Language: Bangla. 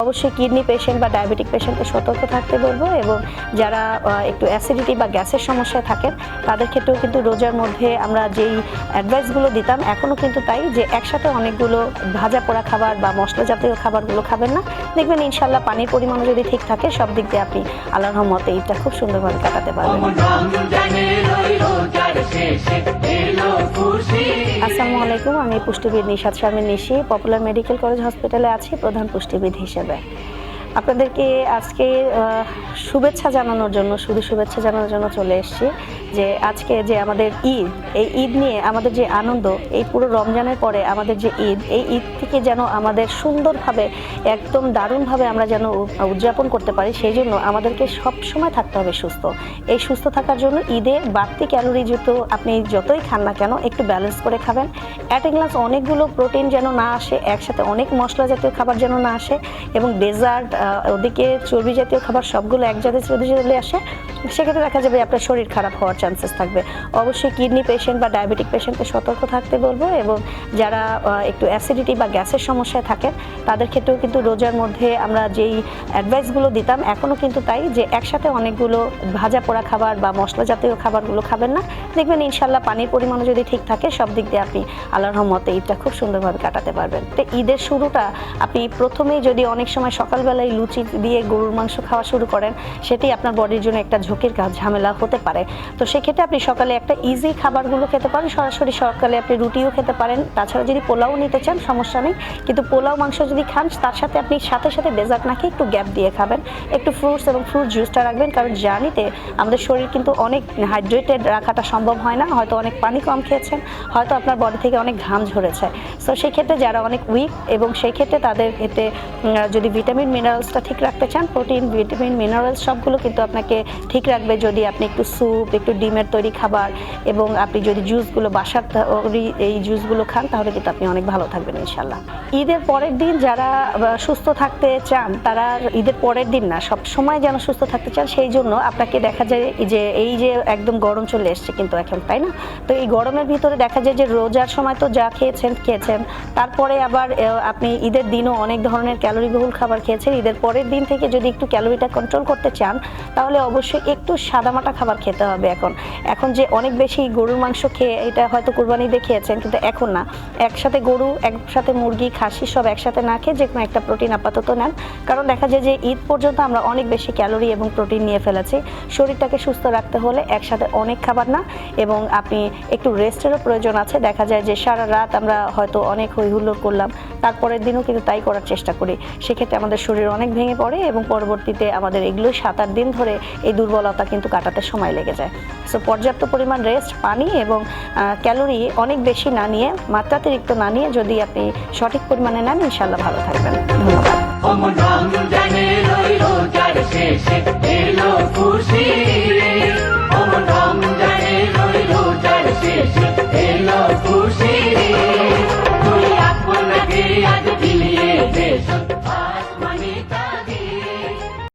অবশ্যই কিডনি পেশেন্ট বা ডায়াবেটিক পেশেন্টকে সতর্ক থাকতে বলবো, এবং যারা একটু অ্যাসিডিটি বা গ্যাসের সমস্যায় থাকেন তাদের ক্ষেত্রেও কিন্তু রোজার মধ্যে আমরা যেই অ্যাডভাইসগুলো দিতাম এখনও কিন্তু তাই, যে একসাথে অনেকগুলো ভাজা পোড়া খাবার বা মশলা জাতীয় খাবারগুলো খাবেন না। দেখবেন ইনশাল্লাহ পানির পরিমাণও যদি ঠিক থাকে সব দিক দিয়ে আপনি আল্লাহর রহমতে ঈদটা খুব সুন্দরভাবে কাটাতে পারবেন। আসসালামু আলাইকুম, আমি পুষ্টিবিদ নিশাত শারমিন নিশি, পপুলার মেডিকেল কলেজ হসপিটালে আছি প্রধান পুষ্টিবিদ হিসেবে। আপনাদেরকে আজকে শুভেচ্ছা জানানোর জন্য, শুধু শুভেচ্ছা জানানোর জন্য চলে এসেছি যে আজকে যে আমাদের ঈদ, এই ঈদ নিয়ে আমাদের যে আনন্দ, এই পুরো রমজানের পরে আমাদের যে ঈদ, এই ঈদ থেকে যেন আমাদের সুন্দরভাবে একদম দারুণভাবে আমরা যেন উদযাপন করতে পারি, সেই জন্য আমাদেরকে সবসময় থাকতে হবে সুস্থ। এই সুস্থ থাকার জন্য ঈদে বাড়তি ক্যালোরিযুক্ত আপনি যতই খান না কেন একটু ব্যালেন্স করে খাবেন। অ্যাট এ গ্লাস অনেকগুলো প্রোটিন যেন না আসে, একসাথে অনেক মশলা জাতীয় খাবার যেন না আসে, এবং ডেজার্ট ওদিকে চর্বি জাতীয় খাবার সবগুলো এক জায়গায় যদি চলে আসে সেক্ষেত্রে দেখা যাবে আপনার শরীর খারাপ হওয়ার চান্সেস থাকবে। অবশ্যই কিডনি পেশেন্ট বা ডায়াবেটিক পেশেন্টকে সতর্ক থাকতে বলবো, এবং যারা একটু অ্যাসিডিটি বা গ্যাসের সমস্যায় থাকেন তাদের ক্ষেত্রেও কিন্তু রোজার মধ্যে আমরা যেই অ্যাডভাইসগুলো দিতাম এখনও কিন্তু তাই, যে একসাথে অনেকগুলো ভাজা পোড়া খাবার বা মশলা জাতীয় খাবারগুলো খাবেন না। দেখবেন ইনশাল্লাহ পানির পরিমাণও যদি ঠিক থাকে সব দিক দিয়ে আপনি আল্লাহর রহমতে ঈদটা খুব সুন্দরভাবে কাটাতে পারবেন। তো ঈদের শুরুটা আপনি প্রথমেই যদি অনেক সময় সকালবেলায় লুচি দিয়ে গরুর মাংস খাওয়া শুরু করেন, সেটি আপনার বডির জন্য একটা ঝুঁকির কাজ, ঝামেলা হতে পারে। তো সেক্ষেত্রে আপনি সকালে একটা ইজি খাবারগুলো খেতে পারেন, সরাসরি সকালে আপনি রুটিও খেতে পারেন, তাছাড়া যদি পোলাও নিতে চান সমস্যা নেই, কিন্তু পোলাও মাংস যদি খান তার সাথে আপনি সাথে সাথে ডেজার্ট না খেয়ে একটু গ্যাপ দিয়ে খাবেন, একটু ফ্রুটস এবং ফ্রুট জুসটা রাখবেন, কারণ জার্নিতে আমাদের শরীর কিন্তু অনেক হাইড্রেটেড রাখাটা সম্ভব হয় না, হয়তো অনেক পানি কম খেয়েছেন, হয়তো আপনার বডি থেকে অনেক ঘাম ঝরেছে। সো সেই ক্ষেত্রে যারা অনেক উইক, এবং সেই ক্ষেত্রে তাদের ক্ষেত্রে যদি ভিটামিন মিনারেলসটা ঠিক রাখতে চান, প্রোটিন ভিটামিন মিনারেলস সবগুলো কিন্তু আপনাকে ঠিক রাখবে যদি আপনি একটু স্যুপ, একটু ডিমের তৈরি খাবার, এবং আপনি যদি জুসগুলো বাসার এই জুসগুলো খান তাহলে কিন্তু আপনি অনেক ভালো থাকবেন ইনশাল্লাহ। ঈদের পরের দিন যারা সুস্থ থাকতে চান তারা ঈদের পরের দিন না, সব সময় যেন সুস্থ থাকতে চান, সেই জন্য আপনাকে দেখা যায় যে এই যে একদম গরম চলে এসছে কিন্তু এখন, তাই না? তো এই গরমের ভিতরে দেখা যায় যে রোজার সময় তো যা খেয়েছেন, তারপরে আবার আপনি ঈদের দিনও অনেক ধরনের ক্যালোরিবহুল খাবার খেয়েছেন। ঈদের পরের দিন থেকে যদি একটু ক্যালোরিটা কন্ট্রোল করতে চান তাহলে অবশ্যই একটু সাদামাটা খাবার খেতে হবে। এখন যে অনেক বেশি গরুর মাংস খেয়ে, এটা হয়তো কুরবানিতে খেয়েছেন কিন্তু এখন না, একসাথে গরু, একসাথে মুরগি, খাসি সব একসাথে না খেয়ে যে কোনো একটা প্রোটিন আপাতত নেন, কারণ দেখা যায় যে ঈদ পর্যন্ত আমরা অনেক বেশি ক্যালোরি এবং প্রোটিন নিয়ে ফেলেছি। শরীরটাকে সুস্থ রাখতে হলে একসাথে অনেক খাবার না, এবং আপনি একটু রেস্টেরও প্রয়োজন আছে। দেখা যায় যে সারা রাত আমরা হয়তো অনেক হই হুল্লোড় করলাম, তারপরের দিনও কিন্তু তাই করার চেষ্টা করি, সেক্ষেত্রে আমাদের শরীর অনেক ভেঙে পড়ে, এবং পরবর্তীতে আমাদের এগুলো 7-8 দিন ধরে এই দুর্বলতা কিন্তু কাটাতে সময় লেগে যায়। সো পর্যাপ্ত পরিমাণ রেস্ট, পানি এবং ক্যালোরি অনেক বেশি না নিয়ে, মাত্রাতিরিক্ত না নিয়ে যদি আপনি সঠিক পরিমাণে নেন ইনশাল্লাহ ভালো থাকবেন। ধন্যবাদ।